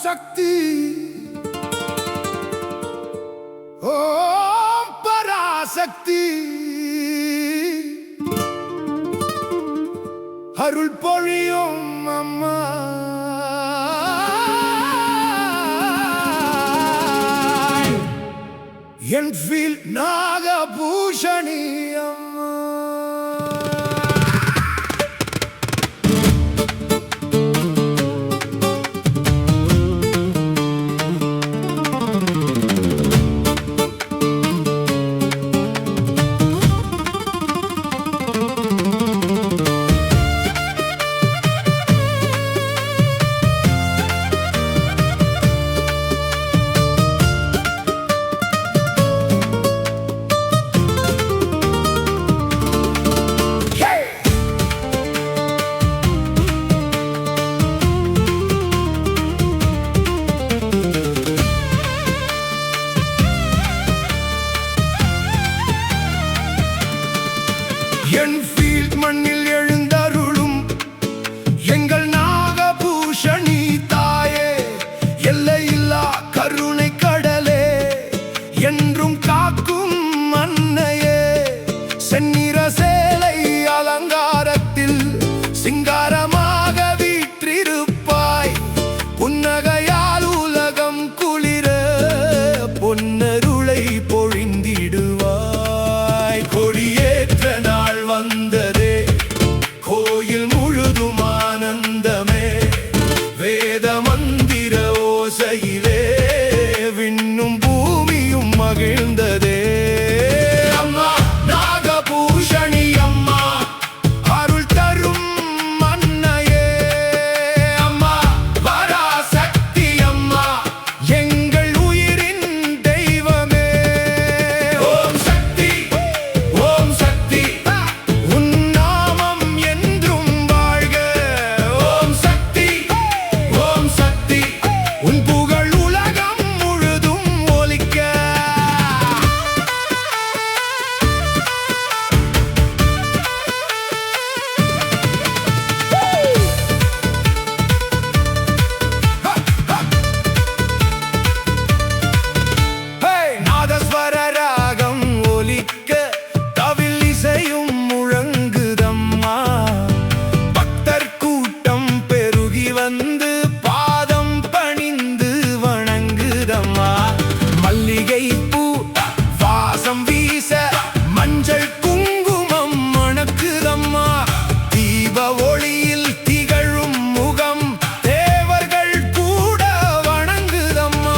சக்தி ஓம் பராசக்தி அருள் பொழியும் அம்மா என்ஃபீல்ட் நாகபூஷணி அம்மா என்ஃபீல்ட் மண்ணில் எழுந்தருளும் எங்கள் நாகபூஷணி தாயே, எல்லையில்லா கருணை கடலே, என்றும் காக்கும் அன்னையே, செந்நிற சேலை அலங்காரத்தில் சிங்காரமாக வீற்றிருப்பாய், புன்னகையால் உலகம் குளிர பொன்னருளை பொழிந்திடுவாய். கொடியேற்ற நாள் வந்ததே, கோயில் முழுதும் ஆனந்தமே, வேத மந்திர ஓசையிலே விண்ணும் பூமியும் மகிழ்ந்ததே. அம்மா நாகபூஷணி அம்மா, அருள் தரும் அன்னையே, அம்மா பராசக்தி அம்மா, எங்கள் உயிரின் தெய்வமே. ஓம் சக்தி ஓம் சக்தி, உன் நாமம் என்றும் வாழ்க. ஓம் சக்தி ஓம் சக்தி, உன் புகழ் உலகம் முழுதும் ஒலிக்க. நாதஸ்வர ராகம் ஒலிக்க, தவில் இசையும் முழங்குதம்மா, பக்தர் கூட்டம் பெருகி வந்து பாதம் பணிந்து வணங்குதம்மா. மல்லிகை பூ வாசம் வீச, மஞ்சள் குங்குமம் மணக்குதம்மா, தீப ஒளியில் திகழும் முகம் தேவர்கள் கூட வணங்குதம்மா.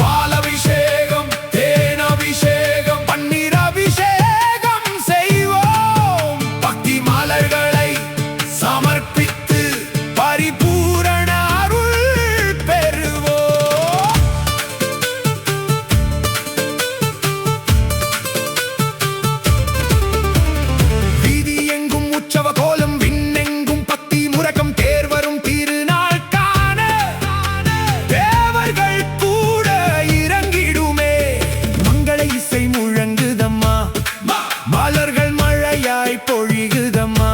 பாலபிஷேகம் தேனபிஷேகம் பன்னீர் அபிஷேகம் செய்வோம், பக்தி மலர்களை சமர்ப்பித்து பரிபூரண அருள் பெறுவோம். வீதி எங்கும் உற்சவ கோலம், விண்ணெங்கும் பக்தி முரகம், தேர் வரும் திருநாள் காண தேவர்கள் கூட இறங்கிடுமே. மங்கள இசை முழங்குதம்மா, மலர்கள் மழையாய் பொழிகுதம்மா,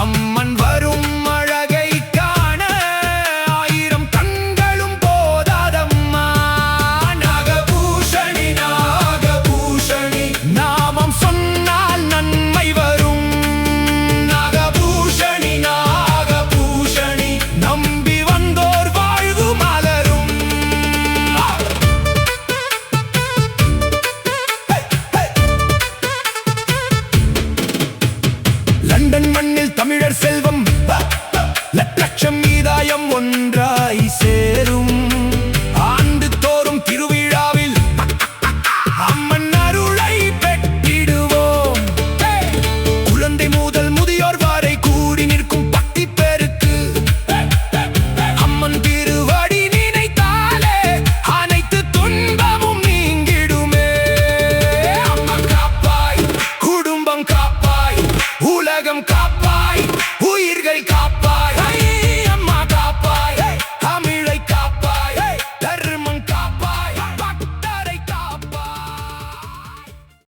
அம்மன் வரும் அழகை காண ஆயிரம் கண்களும் போதாதம்மா. நாகபூஷணி நாகபூஷணி, நாமம் சொன்னால் நன்மை வரும். நாகபூஷணி நாகபூஷணி, நம்பி வந்தோர் வாழ்வு மலரும். லண்டன் மண்ணில் தமிழர் செல்வம்